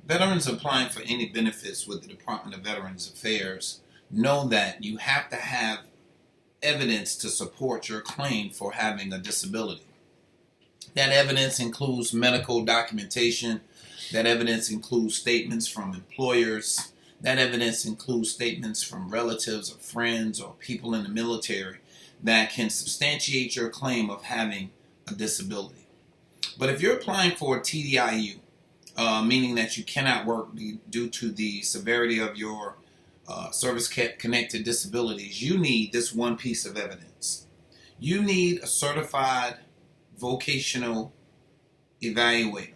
Veterans applying for any benefits with the Department of Veterans Affairs know that you have to have evidence to support your claim for having a disability. That evidence includes medical documentation. That evidence includes statements from employers. That evidence includes statements from relatives or friends or people in the military that can substantiate your claim of having a disability. But if you're applying for a TDIU, meaning that you cannot work due to the severity of your service-connected disabilities, you need this one piece of evidence. You need a certified vocational evaluator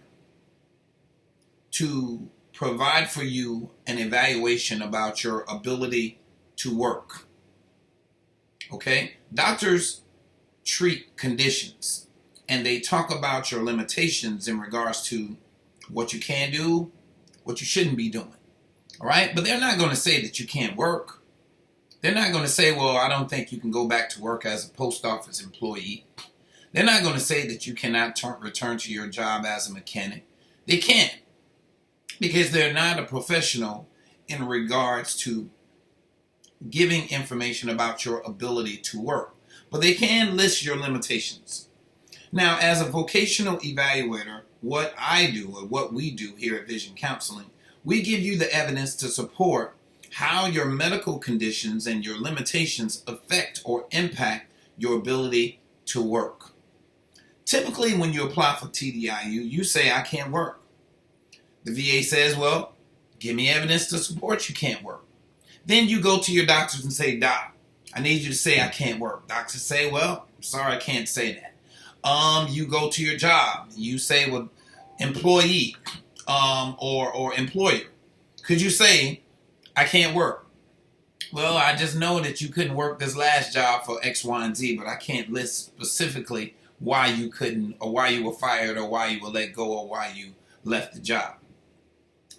to provide for you an evaluation about your ability to work. Okay? Doctors treat conditions and they talk about your limitations in regards to what you can do, what you shouldn't be doing. All right? But they're not going to say that you can't work. They're not going to say, well, I don't think you can go back to work as a post office employee. They're not going to say that you cannot return to your job as a mechanic. They can't, because they're not a professional in regards to giving information about your ability to work. But they can list your limitations. Now, as a vocational evaluator, what I do, or what we do here at Vision Counseling, we give you the evidence to support how your medical conditions and your limitations affect or impact your ability to work. Typically, when you apply for TDIU, you say, I can't work. The VA says, well, give me evidence to support you can't work. Then you go to your doctors and say, Doc, I need you to say I can't work. Doctors say, well, I'm sorry, I can't say that. You go to your job. You say, well, employee or employer, could you say, I can't work? Well, I just know that you couldn't work this last job for X, Y, and Z, but I can't list specifically why you couldn't, or why you were fired, or why you were let go, or why you left the job.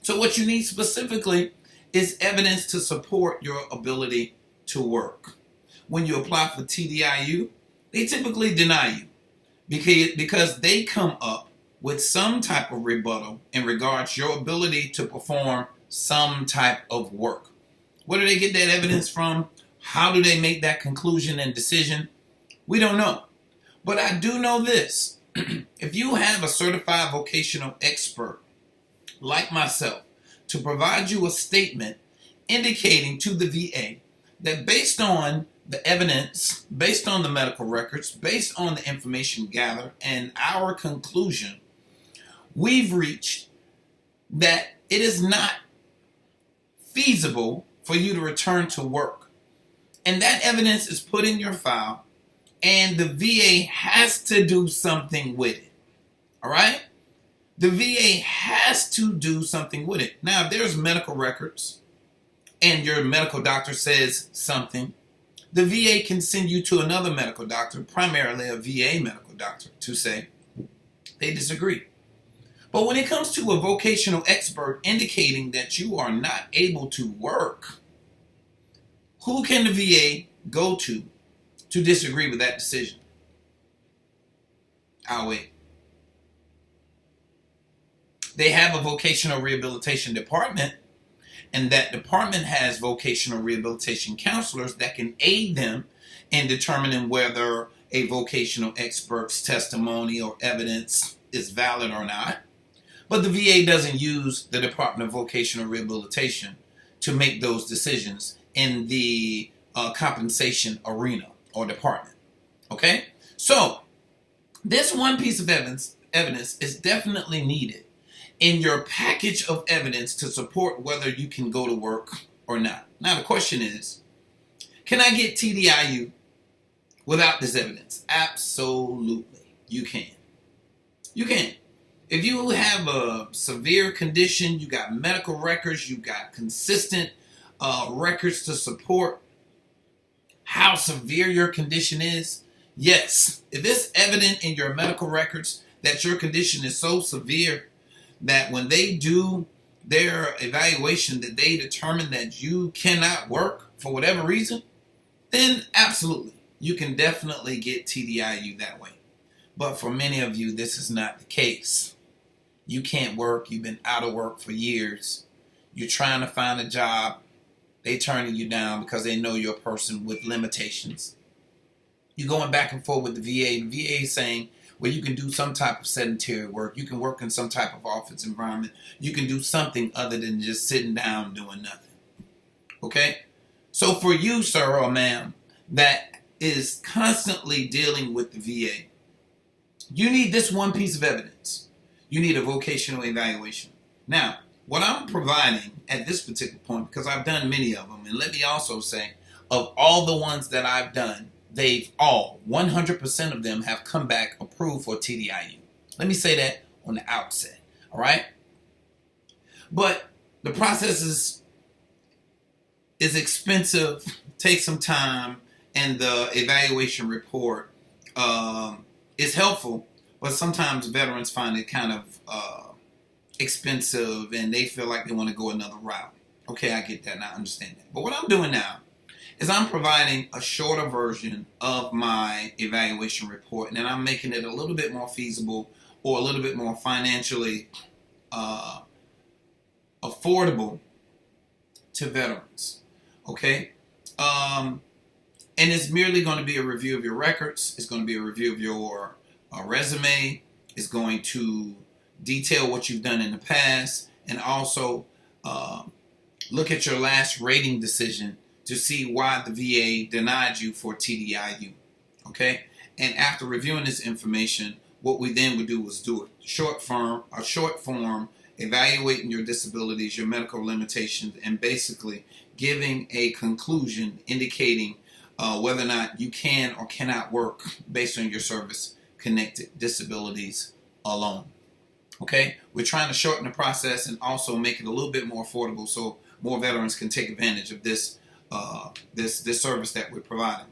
So what you need specifically is evidence to support your ability to work. When you apply for TDIU, they typically deny you because they come up with some type of rebuttal in regards to your ability to perform some type of work. Where do they get that evidence from? How do they make that conclusion and decision? We don't know. But I do know this. If you have a certified vocational expert like myself to provide you a statement indicating to the VA that based on the evidence, based on the medical records, based on the information gathered and our conclusion, we've reached that it is not feasible for you to return to work. And that evidence is put in your file, and the VA has to do something with it. All right? The VA has to do something with it. Now, if there's medical records and your medical doctor says something, the VA can send you to another medical doctor, primarily a VA medical doctor, to say they disagree. But when it comes to a vocational expert indicating that you are not able to work, who can the VA go to disagree with that decision? I'll wait. They have a vocational rehabilitation department, and that department has vocational rehabilitation counselors that can aid them in determining whether a vocational expert's testimony or evidence is valid or not. But the VA doesn't use the Department of Vocational Rehabilitation to make those decisions in the compensation arena or department. Okay? So, this one piece of evidence is definitely needed in your package of evidence to support whether you can go to work or not. Now, the question is, can I get TDIU without this evidence? Absolutely. You can. You can. If you have a severe condition, you got medical records, you got consistent records to support how severe your condition is, yes. If it's evident in your medical records that your condition is so severe that when they do their evaluation that they determine that you cannot work for whatever reason, then absolutely, you can definitely get TDIU that way. But for many of you, this is not the case. You can't work. You've been out of work for years. You're trying to find a job. They turning you down because they know you're a person with limitations. You're going back and forth with the VA. The VA is saying, well, you can do some type of sedentary work. You can work in some type of office environment. You can do something other than just sitting down doing nothing. Okay? So for you, sir or ma'am, that is constantly dealing with the VA, you need this one piece of evidence. You need a vocational evaluation. Now, what I'm providing at this particular point, because I've done many of them, and let me also say, of all the ones that I've done, they've all, 100% of them have come back approved for TDIU. Let me say that on the outset, all right? But the process is expensive, takes some time, and the evaluation report is helpful, but sometimes veterans find it kind of expensive and they feel like they want to go another route. Okay, I get that and I understand that. But what I'm doing now is I'm providing a shorter version of my evaluation report, and then I'm making it a little bit more feasible or a little bit more financially affordable to veterans. Okay? And it's merely going to be a review of your records. It's going to be a review of your resume. It's going to detail what you've done in the past, and also look at your last rating decision to see why the VA denied you for TDIU. Okay? And after reviewing this information, what we then would do is do a short form evaluating your disabilities, your medical limitations, and basically giving a conclusion indicating whether or not you can or cannot work based on your service-connected disabilities alone. Okay? We're trying to shorten the process and also make it a little bit more affordable so more veterans can take advantage of this service that we're providing.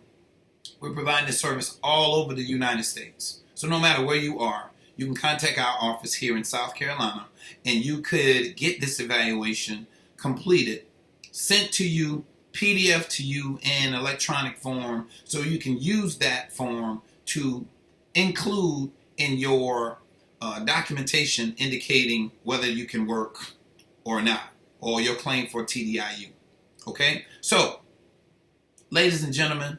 We're providing this service all over the United States. So no matter where you are, you can contact our office here in South Carolina, and you could get this evaluation completed, sent to you, PDF to you in electronic form, so you can use that form to include in your documentation indicating whether you can work or not, or your claim for TDIU. Okay? So, ladies and gentlemen,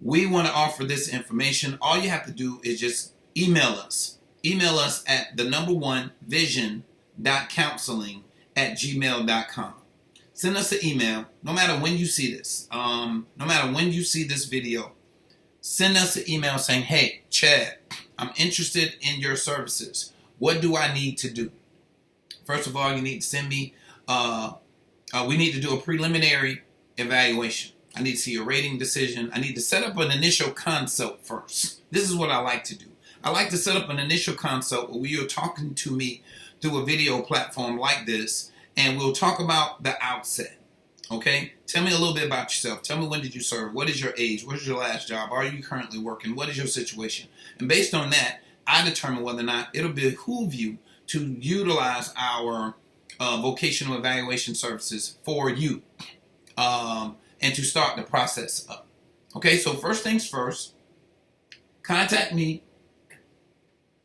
we want to offer this information. All you have to do is just email us. Email us at vision.counseling@gmail.com. Send us an email, no matter when you see this. No matter when you see this video, send us an email saying, hey, Chad, I'm interested in your services. What do I need to do? First of all, you need to send me, we need to do a preliminary evaluation. I need to see your rating decision. I need to set up an initial consult first. This is what I like to do. I like to set up an initial consult where you're talking to me through a video platform like this, and we'll talk about the outset. Okay? Tell me a little bit about yourself. Tell me, when did you serve? What is your age? What is your last job? Are you currently working? What is your situation? And based on that, I determine whether or not it'll behoove you to utilize our vocational evaluation services for you, and to start the process up. Okay, so first things first, contact me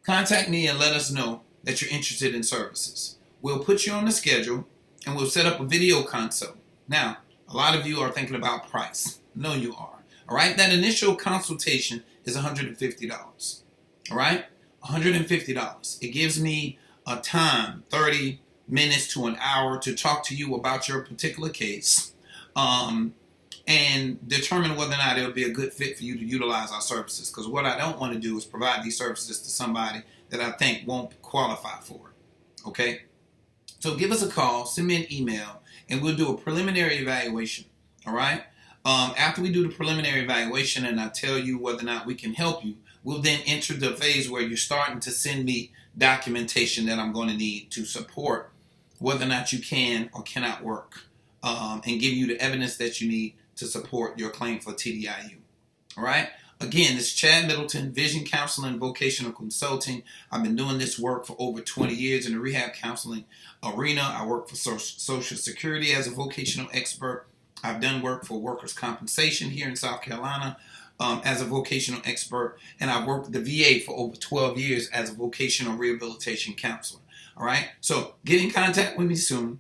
and let us know that you're interested in services. We'll put you on the schedule and we'll set up a video consult. Now, a lot of you are thinking about price. No, you are. All right, that initial consultation is $150. All right, $150. It gives me a time, 30 minutes to an hour, to talk to you about your particular case, and determine whether or not it'll be a good fit for you to utilize our services. Because what I don't want to do is provide these services to somebody that I think won't qualify for it. Okay? So give us a call, send me an email, and we'll do a preliminary evaluation. All right? After we do the preliminary evaluation and I tell you whether or not we can help you, we'll then enter the phase where you're starting to send me documentation that I'm going to need to support whether or not you can or cannot work, and give you the evidence that you need to support your claim for TDIU. All right? Again, this is Chad Middleton, Vision Counseling, Vocational Consulting. I've been doing this work for over 20 years in the rehab counseling arena. I work for Social Security as a vocational expert. I've done work for workers' compensation here in South Carolina as a vocational expert. And I've worked with the VA for over 12 years as a vocational rehabilitation counselor. All right. So get in contact with me soon.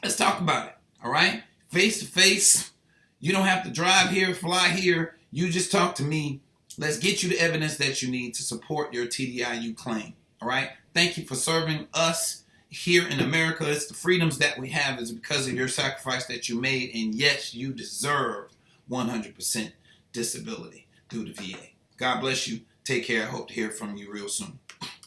Let's talk about it. All right. Face to face. You don't have to drive here, fly here. You just talk to me. Let's get you the evidence that you need to support your TDIU claim. All right. Thank you for serving us here in America. It's the freedoms that we have is because of your sacrifice that you made. And yes, you deserve 100% disability through the VA. God bless you. Take care. I hope to hear from you real soon.